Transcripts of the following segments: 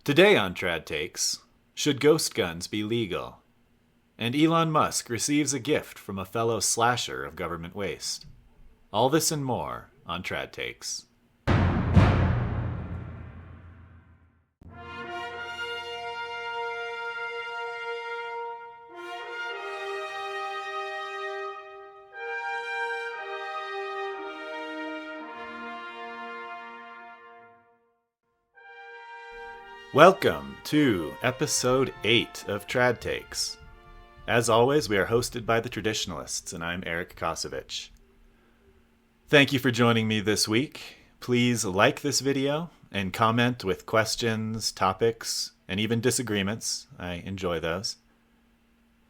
Today on Trad Takes, should ghost guns be legal? And Elon Musk receives a gift from a fellow slasher of government waste. All this and more on Trad Takes. Welcome to episode 8 of Trad Takes. As always, we are hosted by the Traditionalists, and I'm Eric Kosovich. Thank you for joining me this week. Please like this video and comment with questions, topics, and even disagreements. I enjoy those.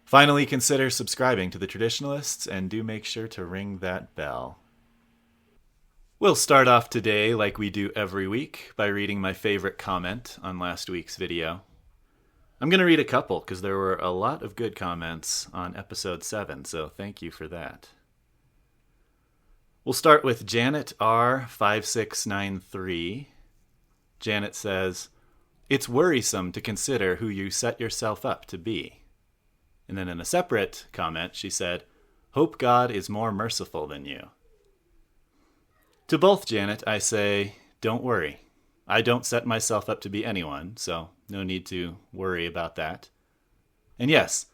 Finally, consider subscribing to the Traditionalists and do make sure to ring that bell. We'll start off today, like we do every week, by reading my favorite comment on last week's video. I'm going to read a couple because there were a lot of good comments on episode 7, so thank you for that. We'll start with Janet R5693. Janet says, "It's worrisome to consider who you set yourself up to be." And then in a separate comment, she said, "Hope God is more merciful than you." To both, Janet, I say, don't worry. I don't set myself up to be anyone, so no need to worry about that. And yes,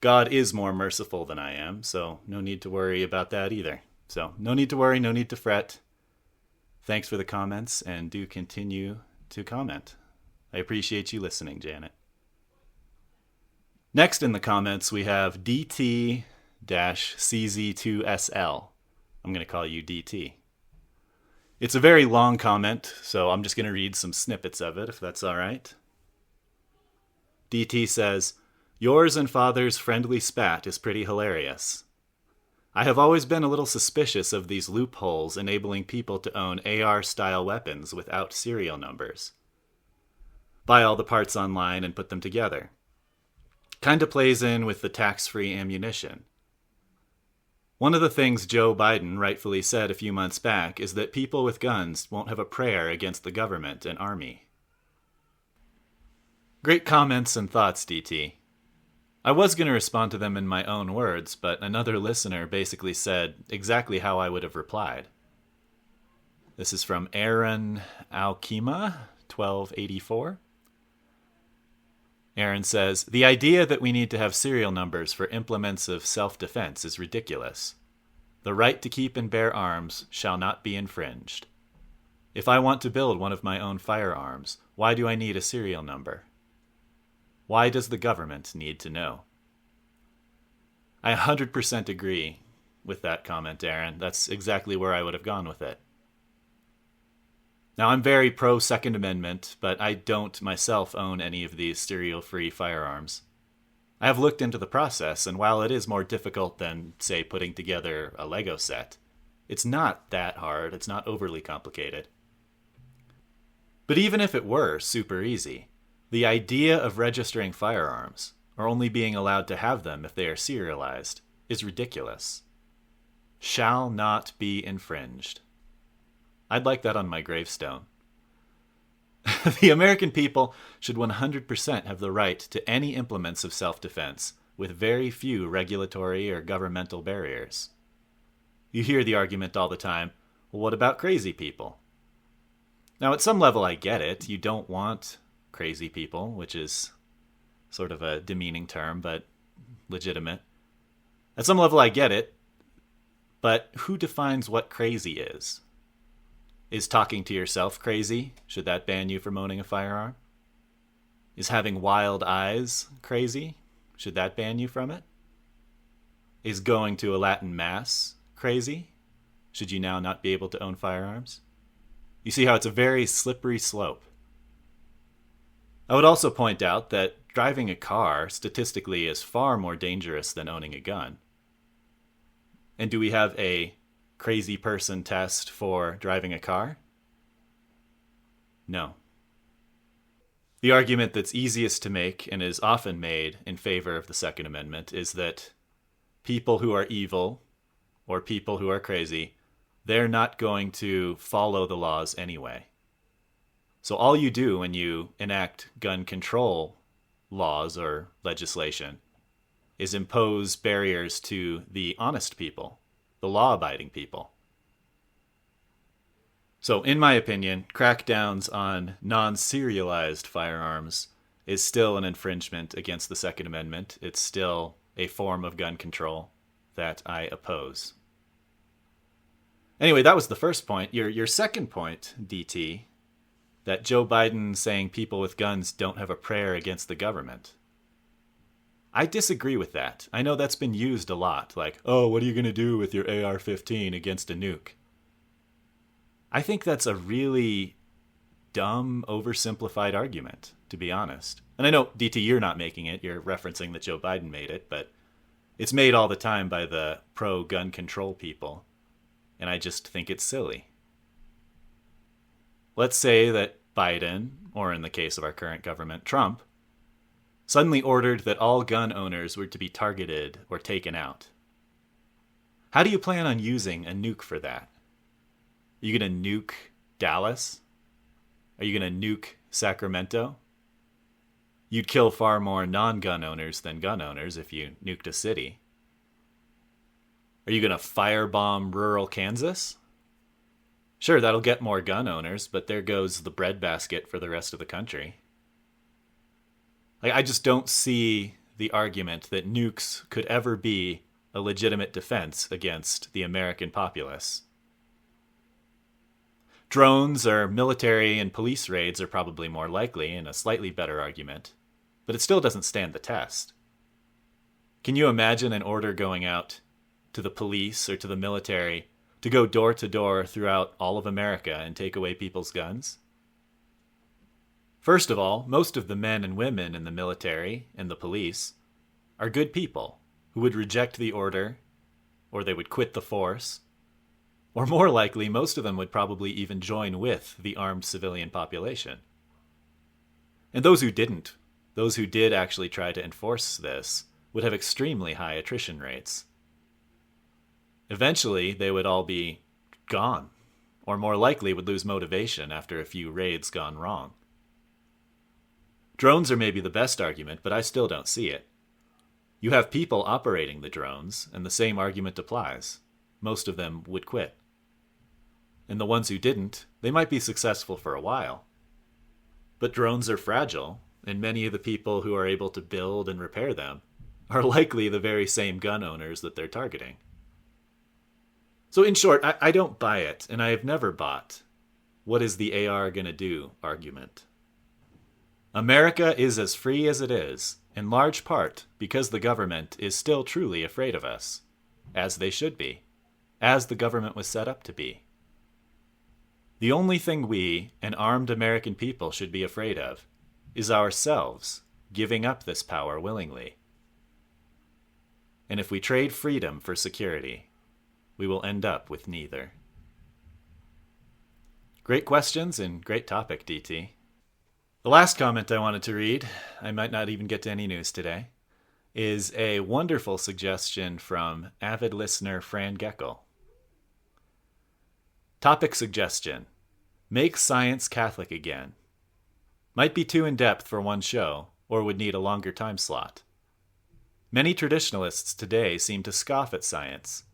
God is more merciful than I am, so no need to worry about that either. So no need to worry, no need to fret. Thanks for the comments, and do continue to comment. I appreciate you listening, Janet. Next in the comments, we have DT-CZ2SL. I'm going to call you DT. It's a very long comment, so I'm just going to read some snippets of it, if that's all right. DT says, "Yours and Father's friendly spat is pretty hilarious. I have always been a little suspicious of these loopholes enabling people to own AR-style weapons without serial numbers. Buy all the parts online and put them together. Kinda plays in with the tax-free ammunition. One of the things Joe Biden rightfully said a few months back is that people with guns won't have a prayer against the government and army." Great comments and thoughts, DT. I was going to respond to them in my own words, but another listener basically said exactly how I would have replied. This is from Aaron Alkima, 1284. Aaron says, "The idea that we need to have serial numbers for implements of self-defense is ridiculous. The right to keep and bear arms shall not be infringed. If I want to build one of my own firearms, why do I need a serial number? Why does the government need to know?" I 100% agree with that comment, Aaron. That's exactly where I would have gone with it. Now, I'm very pro-Second Amendment, but I don't myself own any of these serial-free firearms. I have looked into the process, and while it is more difficult than, say, putting together a Lego set, it's not that hard, it's not overly complicated. But even if it were super easy, the idea of registering firearms, or only being allowed to have them if they are serialized, is ridiculous. Shall not be infringed. I'd like that on my gravestone. The American people should 100% have the right to any implements of self-defense, with very few regulatory or governmental barriers. You hear the argument all the time, well, what about crazy people? Now, at some level, I get it. You don't want crazy people, which is sort of a demeaning term, but legitimate. At some level, I get it. But who defines what crazy is? Is talking to yourself crazy? Should that ban you from owning a firearm? Is having wild eyes crazy? Should that ban you from it? Is going to a Latin mass crazy? Should you now not be able to own firearms? You see how it's a very slippery slope. I would also point out that driving a car statistically is far more dangerous than owning a gun. And do we have a crazy person test for driving a car? No. The argument that's easiest to make and is often made in favor of the Second Amendment is that people who are evil or people who are crazy, they're not going to follow the laws anyway. So all you do when you enact gun control laws or legislation is impose barriers to the honest people, the law-abiding people. So in my opinion, crackdowns on non-serialized firearms is still an infringement against the Second Amendment. It's still a form of gun control that I oppose. Anyway, that was the first point. Your second point, DT, that Joe Biden saying people with guns don't have a prayer against the government. I disagree with that. I know that's been used a lot, like, oh, what are you going to do with your AR-15 against a nuke? I think that's a really dumb, oversimplified argument, to be honest. And I know, DT, you're not making it. You're referencing that Joe Biden made it, but it's made all the time by the pro-gun control people. And I just think it's silly. Let's say that Biden, or in the case of our current government, Trump, suddenly ordered that all gun owners were to be targeted or taken out. How do you plan on using a nuke for that? Are you going to nuke Dallas? Are you going to nuke Sacramento? You'd kill far more non-gun owners than gun owners if you nuked a city. Are you going to firebomb rural Kansas? Sure, that'll get more gun owners, but there goes the breadbasket for the rest of the country. I just don't see the argument that nukes could ever be a legitimate defense against the American populace. Drones or military and police raids are probably more likely and a slightly better argument, but it still doesn't stand the test. Can you imagine an order going out to the police or to the military to go door to door throughout all of America and take away people's guns? First of all, most of the men and women in the military and the police are good people who would reject the order, or they would quit the force, or more likely, most of them would probably even join with the armed civilian population. And those who didn't, those who did actually try to enforce this, would have extremely high attrition rates. Eventually, they would all be gone, or more likely would lose motivation after a few raids gone wrong. Drones are maybe the best argument, but I still don't see it. You have people operating the drones, and the same argument applies. Most of them would quit. And the ones who didn't, they might be successful for a while. But drones are fragile, and many of the people who are able to build and repair them are likely the very same gun owners that they're targeting. So in short, I don't buy it, and I have never bought what is the AR gonna do argument. America is as free as it is, in large part because the government is still truly afraid of us, as they should be, as the government was set up to be. The only thing we, an armed American people, should be afraid of is ourselves giving up this power willingly. And if we trade freedom for security, we will end up with neither. Great questions and great topic, DT. The last comment I wanted to read, I might not even get to any news today, is a wonderful suggestion from avid listener Fran Geckel. Topic suggestion: make science Catholic again. Might be too in-depth for one show, or would need a longer time slot. Many traditionalists today seem to scoff at science,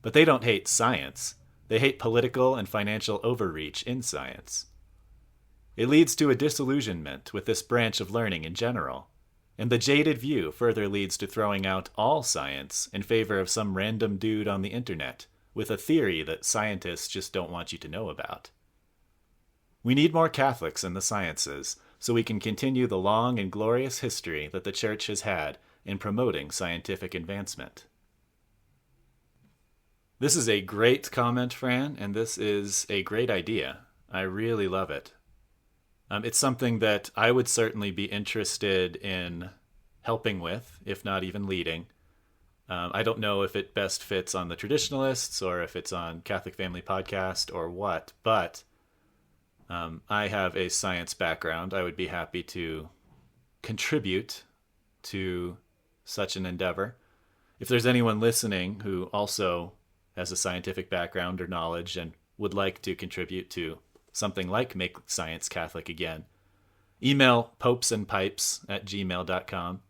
but they don't hate science. They hate political and financial overreach in science. It leads to a disillusionment with this branch of learning in general, and the jaded view further leads to throwing out all science in favor of some random dude on the internet with a theory that scientists just don't want you to know about. We need more Catholics in the sciences so we can continue the long and glorious history that the Church has had in promoting scientific advancement. This is a great comment, Fran, and this is a great idea. I really love it. It's something that I would certainly be interested in helping with, if not even leading. I don't know if it best fits on the Traditionalists or if it's on Catholic Family Podcast or what, but I have a science background. I would be happy to contribute to such an endeavor. If there's anyone listening who also has a scientific background or knowledge and would like to contribute to something like Make Science Catholic Again, email popesandpipes@gmail.com.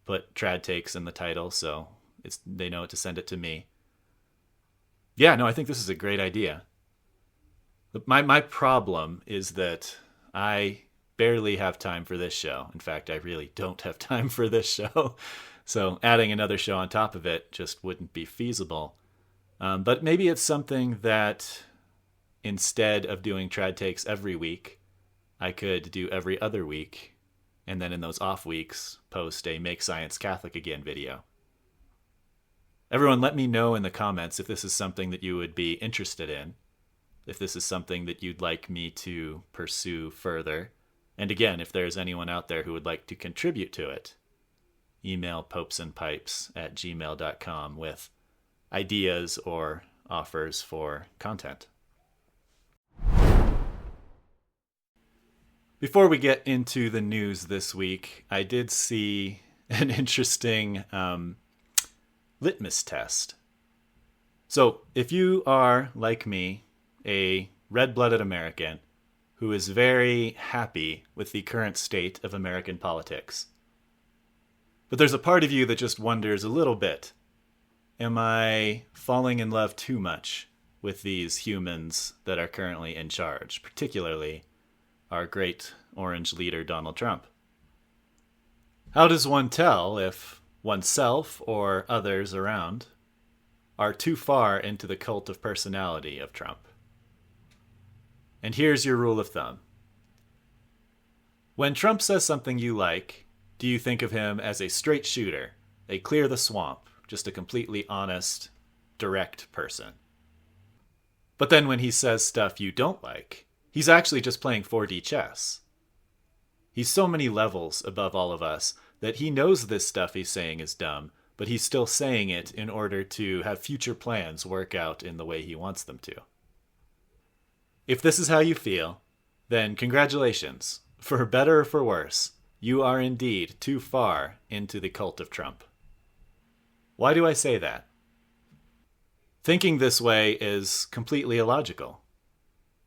Put Trad Takes in the title so they know to send it to me. Yeah, no, I think this is a great idea. My problem is that I barely have time for this show. In fact, I really don't have time for this show. So adding another show on top of it just wouldn't be feasible. But maybe it's something that instead of doing Trad Takes every week, I could do every other week, and then in those off weeks, post a Make Science Catholic Again video. Everyone, let me know in the comments if this is something that you would be interested in, if this is something that you'd like me to pursue further. And again, if there's anyone out there who would like to contribute to it, email popesandpipes@gmail.com with ideas or offers for content. Before we get into the news this week, I did see an interesting litmus test. So if you are, like me, a red-blooded American who is very happy with the current state of American politics, but there's a part of you that just wonders a little bit, am I falling in love too much with these humans that are currently in charge, particularly our great orange leader, Donald Trump? How does one tell if oneself or others around are too far into the cult of personality of Trump? And here's your rule of thumb. When Trump says something you like, do you think of him as a straight shooter, a clear the swamp, just a completely honest, direct person? But then when he says stuff you don't like, he's actually just playing 4D chess. He's so many levels above all of us that he knows this stuff he's saying is dumb, but he's still saying it in order to have future plans work out in the way he wants them to. If this is how you feel, then congratulations. For better or for worse, you are indeed too far into the cult of Trump. Why do I say that? Thinking this way is completely illogical.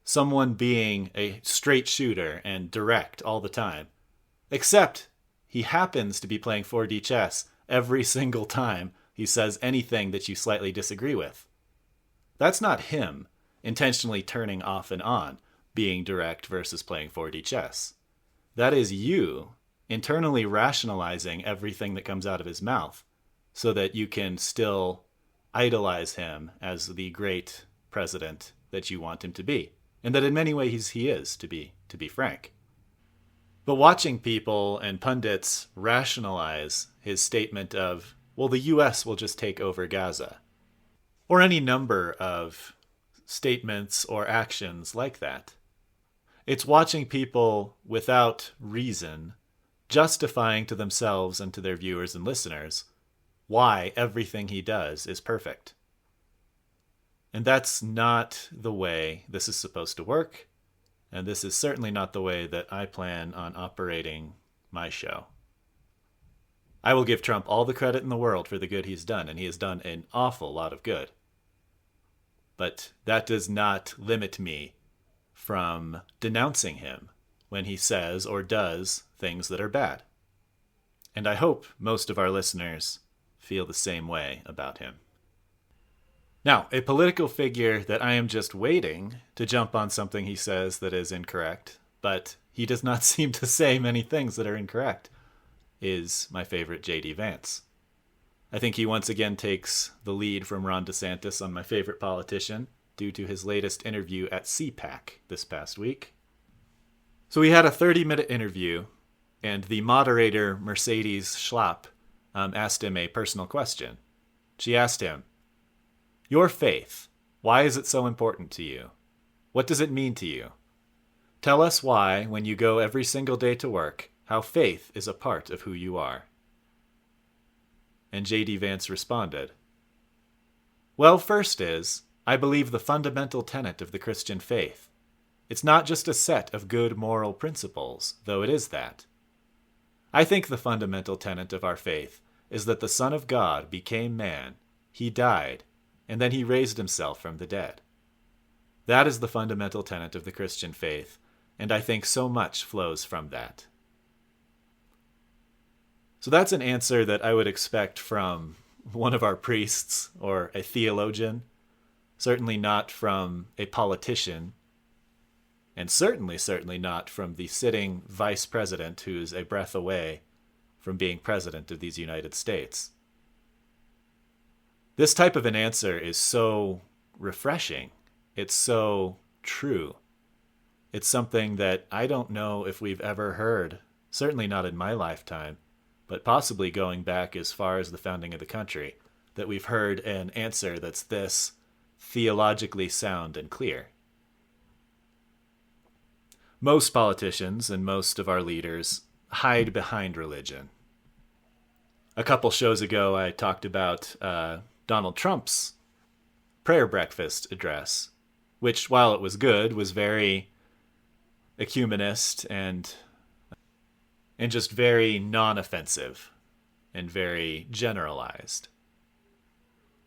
Someone being a straight shooter and direct all the time, except he happens to be playing 4D chess every single time he says anything that you slightly disagree with. That's not him intentionally turning off and on, being direct versus playing 4D chess. That is you internally rationalizing everything that comes out of his mouth so that you can still idolize him as the great president that you want him to be. And that in many ways he is, to be frank. But watching people and pundits rationalize his statement of, well, the U.S. will just take over Gaza, or any number of statements or actions like that. It's watching people without reason justifying to themselves and to their viewers and listeners why everything he does is perfect. And that's not the way this is supposed to work. And this is certainly not the way that I plan on operating my show. I will give Trump all the credit in the world for the good he's done, and he has done an awful lot of good. But that does not limit me from denouncing him when he says or does things that are bad. And I hope most of our listeners feel the same way about him. Now, a political figure that I am just waiting to jump on something he says that is incorrect, but he does not seem to say many things that are incorrect, is my favorite J.D. Vance. I think he once again takes the lead from Ron DeSantis on my favorite politician due to his latest interview at CPAC this past week. So we had a 30-minute interview, and the moderator, Mercedes Schlapp, asked him a personal question. She asked him, "Your faith, why is it so important to you? What does it mean to you? Tell us why, when you go every single day to work, how faith is a part of who you are." And J.D. Vance responded, "Well, first is, I believe the fundamental tenet of the Christian faith. It's not just a set of good moral principles, though it is that. I think the fundamental tenet of our faith is that the Son of God became man, he died, and then he raised himself from the dead. That is the fundamental tenet of the Christian faith, and I think so much flows from that. So that's an answer that I would expect from one of our priests or a theologian, certainly not from a politician, and certainly not from the sitting vice president who's a breath away from being president of these United States. This type of an answer is so refreshing. It's so true. It's something that I don't know if we've ever heard, certainly not in my lifetime, but possibly going back as far as the founding of the country, that we've heard an answer that's this theologically sound and clear. Most politicians and most of our leaders hide behind religion. A couple shows ago, I talked about Donald Trump's prayer breakfast address, which, while it was good, was very ecumenist and just very non-offensive and very generalized.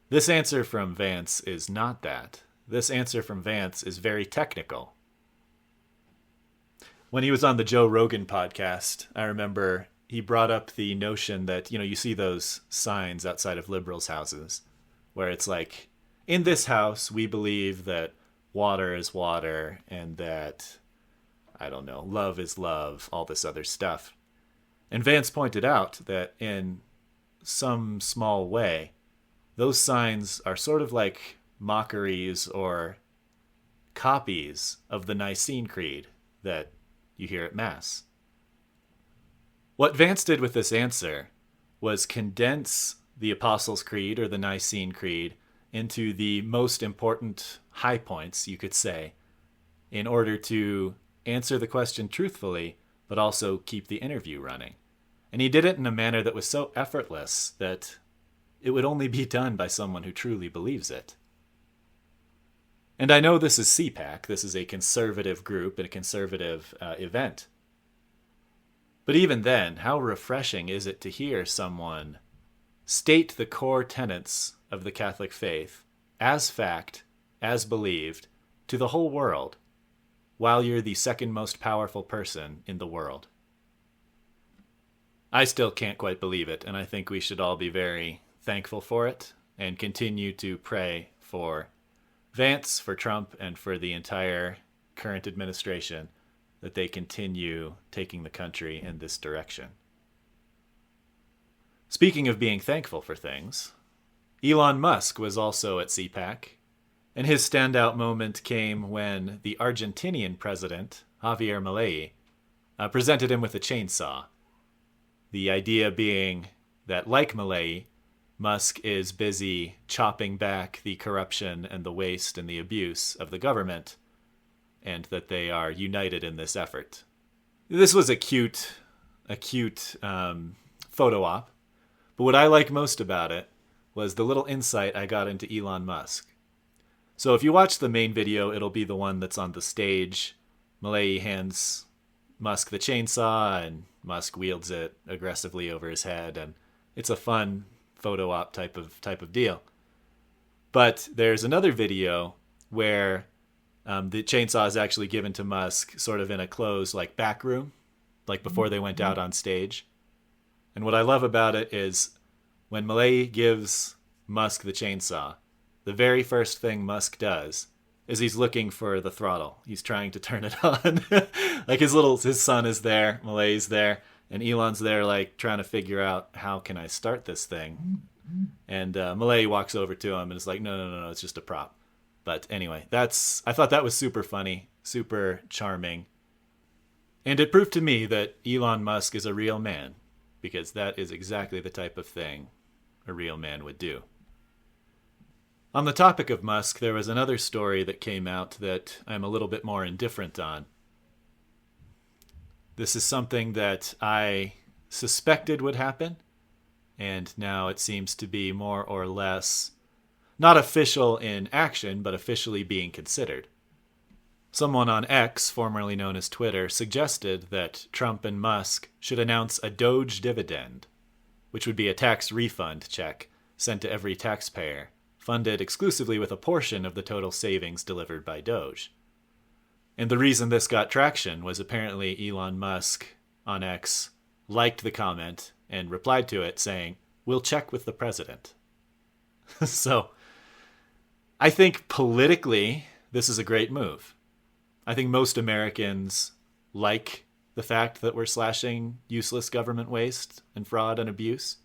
This answer from Vance is not that. This answer from Vance is very technical. When he was on the Joe Rogan podcast, I remember he brought up the notion that, you see those signs outside of liberals' houses where it's like, in this house, we believe that water is water and that, love is love, all this other stuff. And Vance pointed out that in some small way, those signs are sort of like mockeries or copies of the Nicene Creed that you hear at Mass. What Vance did with this answer was condense the Apostles' Creed or the Nicene Creed into the most important high points, you could say, in order to answer the question truthfully, but also keep the interview running. And he did it in a manner that was so effortless that it would only be done by someone who truly believes it. And I know this is CPAC, this is a conservative group and a conservative event. But even then, how refreshing is it to hear someone state the core tenets of the Catholic faith as fact, as believed, to the whole world, while you're the second most powerful person in the world. I still can't quite believe it, and I think we should all be very thankful for it and continue to pray for Vance, for Trump, and for the entire current administration, that they continue taking the country in this direction. Speaking of being thankful for things, Elon Musk was also at CPAC, and his standout moment came when the Argentinian president, Javier Milei, presented him with a chainsaw. The idea being that, like Milei, Musk is busy chopping back the corruption and the waste and the abuse of the government, and that they are united in this effort. This was a cute photo op, but what I like most about it was the little insight I got into Elon Musk. So if you watch the main video, it'll be the one that's on the stage. Milei hands Musk the chainsaw, and Musk wields it aggressively over his head, and it's a fun photo op type of deal. But there's another video where the chainsaw is actually given to Musk sort of in a closed back room, before they went out on stage. And what I love about it is when Milei gives Musk the chainsaw, the very first thing Musk does is he's looking for the throttle. He's trying to turn it on. His son is there, Milei's there, and Elon's there trying to figure out, how can I start this thing? And Milei walks over to him and is like, no, it's just a prop. But anyway, I thought that was super funny, super charming. And it proved to me that Elon Musk is a real man, because that is exactly the type of thing a real man would do. On the topic of Musk, there was another story that came out that I'm a little bit more indifferent on. This is something that I suspected would happen, and now it seems to be more or less not official in action, but officially being considered. Someone on X, formerly known as Twitter, suggested that Trump and Musk should announce a Doge dividend, which would be a tax refund check sent to every taxpayer funded exclusively with a portion of the total savings delivered by Doge. And the reason this got traction was apparently Elon Musk on X liked the comment and replied to it saying, "We'll check with the president." So I think politically, this is a great move. I think most Americans like the fact that we're slashing useless government waste and fraud and abuse.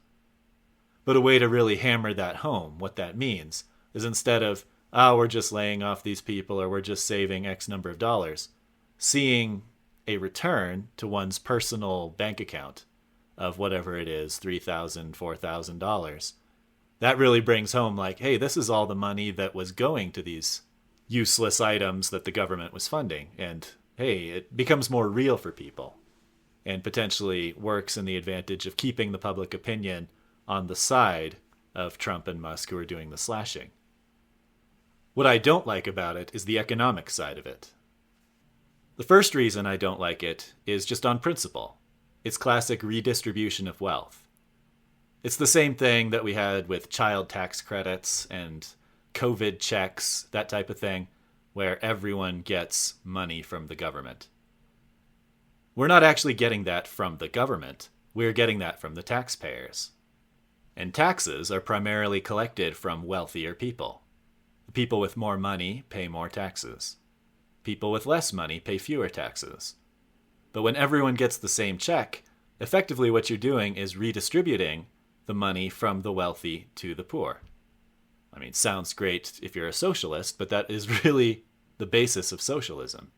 But a way to really hammer that home, what that means, is instead of, we're just laying off these people or we're just saving X number of dollars, seeing a return to one's personal bank account of whatever it is, $3,000, $4,000. That really brings home like, hey, this is all the money that was going to these useless items that the government was funding. And hey, it becomes more real for people and potentially works in the advantage of keeping the public opinion on the side of Trump and Musk who are doing the slashing. What I don't like about it is the economic side of it. The first reason I don't like it is just on principle. It's classic redistribution of wealth. It's the same thing that we had with child tax credits and COVID checks, that type of thing, where everyone gets money from the government. We're not actually getting that from the government. We're getting that from the taxpayers. And taxes are primarily collected from wealthier people. The people with more money pay more taxes. People with less money pay fewer taxes. But when everyone gets the same check, effectively what you're doing is redistributing the money from the wealthy to the poor. I mean, sounds great if you're a socialist, but that is really the basis of socialism.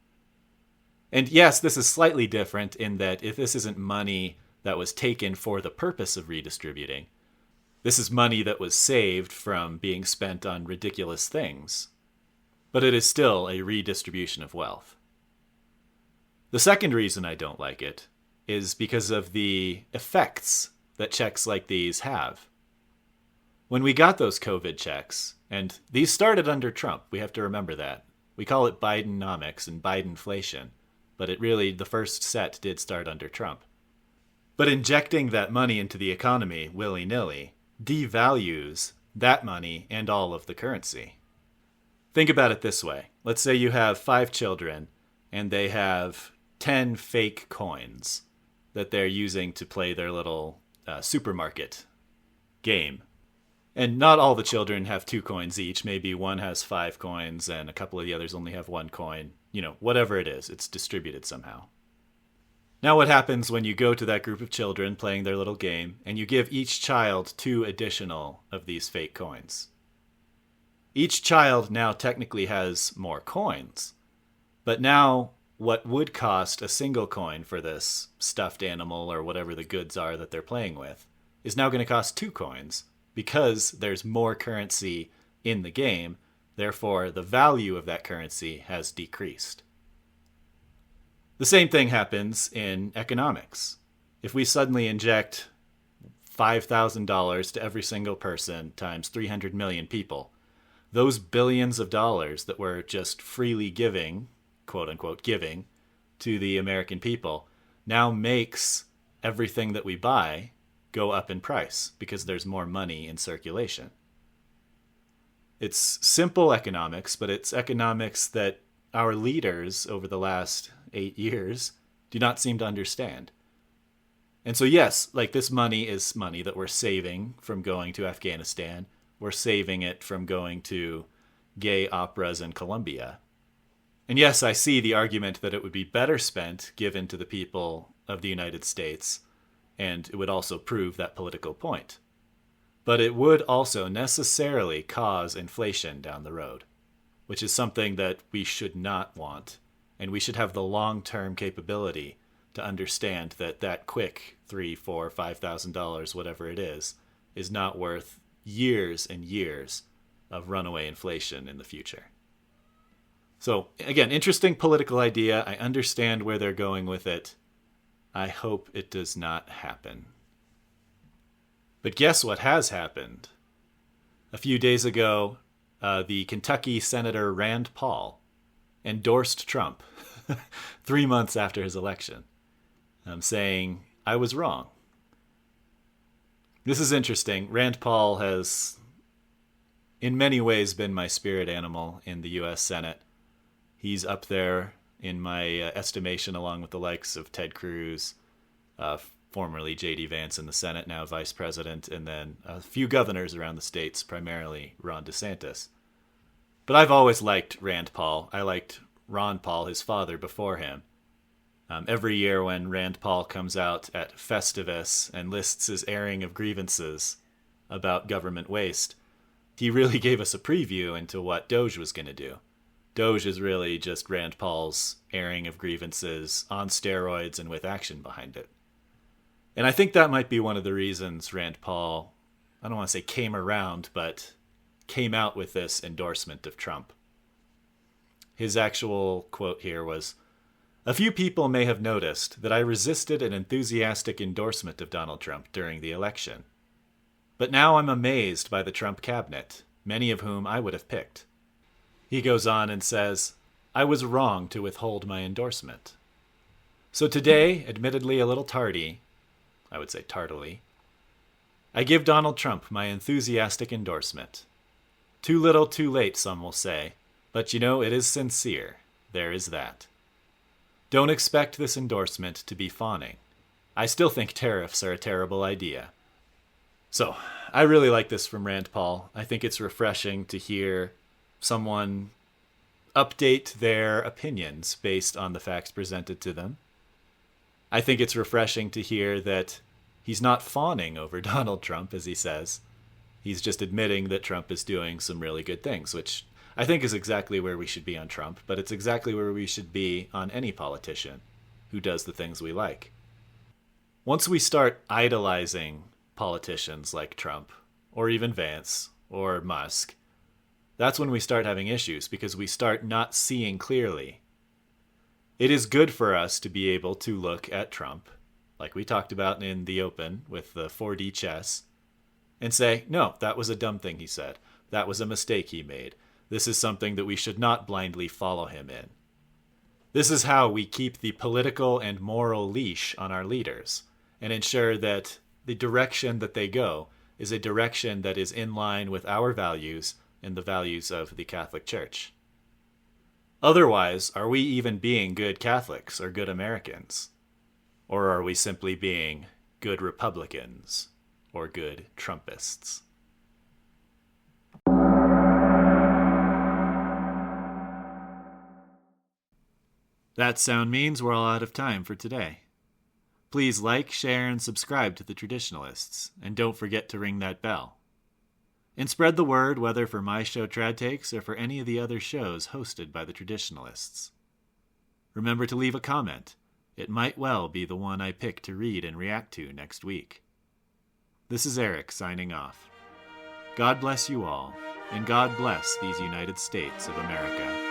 And yes, this is slightly different in that if this isn't money that was taken for the purpose of redistributing, this is money that was saved from being spent on ridiculous things. But it is still a redistribution of wealth. The second reason I don't like it is because of the effects that checks like these have. When we got those COVID checks, and these started under Trump, we have to remember that. We call it Bidenomics and Bidenflation, but the first set did start under Trump. But injecting that money into the economy willy-nilly devalues that money and all of the currency. Think about it this way. Let's say you have 5 children and they have 10 fake coins that they're using to play their little supermarket game. And not all the children have 2 coins each. Maybe one has 5 coins and a couple of the others only have 1 coin. Whatever it is, it's distributed somehow. Now what happens when you go to that group of children playing their little game and you give each child 2 additional of these fake coins? Each child now technically has more coins, but now what would cost a single coin for this stuffed animal or whatever the goods are that they're playing with is now going to cost 2 coins because there's more currency in the game. Therefore, the value of that currency has decreased. The same thing happens in economics. If we suddenly inject $5,000 to every single person times 300 million people, those billions of dollars that we're just freely giving, quote unquote, giving to the American people now makes everything that we buy go up in price because there's more money in circulation. It's simple economics, but it's economics that our leaders over the last 8 years do not seem to understand. And so yes, like this money is money that we're saving from going to Afghanistan. We're saving it from going to gay operas in Colombia. And yes, I see the argument that it would be better spent given to the people of the United States, and it would also prove that political point. But it would also necessarily cause inflation down the road, which is something that we should not want. And we should have the long-term capability to understand that that quick $3,000, $4,000, $5,000, whatever it is not worth years and years of runaway inflation in the future. So again, interesting political idea. I understand where they're going with it. I hope it does not happen. But guess what has happened? A few days ago, the Kentucky Senator Rand Paul endorsed Trump 3 months after his election, saying, I was wrong. This is interesting. Rand Paul has in many ways been my spirit animal in the U.S. Senate. He's up there in my estimation, along with the likes of Ted Cruz, formerly J.D. Vance in the Senate, now vice president, and then a few governors around the states, primarily Ron DeSantis. But I've always liked Rand Paul. I liked Ron Paul, his father, before him. Every year when Rand Paul comes out at Festivus and lists his airing of grievances about government waste, he really gave us a preview into what Doge was going to do. Doge is really just Rand Paul's airing of grievances on steroids and with action behind it. And I think that might be one of the reasons Rand Paul, I don't want to say came around, but came out with this endorsement of Trump. His actual quote here was, "A few people may have noticed that I resisted an enthusiastic endorsement of Donald Trump during the election. But now I'm amazed by the Trump cabinet, many of whom I would have picked." He goes on and says, "I was wrong to withhold my endorsement. So today, admittedly a little tardy, I would say tardily, I give Donald Trump my enthusiastic endorsement. Too little, too late, some will say, but you know, it is sincere. There is that. Don't expect this endorsement to be fawning. I still think tariffs are a terrible idea." So, I really like this from Rand Paul. I think it's refreshing to hear someone update their opinions based on the facts presented to them. I think it's refreshing to hear that he's not fawning over Donald Trump, as he says. He's just admitting that Trump is doing some really good things, which I think is exactly where we should be on Trump, but it's exactly where we should be on any politician who does the things we like. Once we start idolizing politicians like Trump, or even Vance, or Musk, that's when we start having issues, because we start not seeing clearly. It is good for us to be able to look at Trump, like we talked about in the Open with the 4D chess, and say, no, that was a dumb thing he said. That was a mistake he made. This is something that we should not blindly follow him in. This is how we keep the political and moral leash on our leaders and ensure that the direction that they go is a direction that is in line with our values and the values of the Catholic Church. Otherwise, are we even being good Catholics or good Americans? Or are we simply being good Republicans or good Trumpists? That sound means we're all out of time for today. Please like, share, and subscribe to The Traditionalists, and don't forget to ring that bell. And spread the word, whether for my show Trad Takes or for any of the other shows hosted by The Traditionalists. Remember to leave a comment. It might well be the one I pick to read and react to next week. This is Eric signing off. God bless you all, and God bless these United States of America.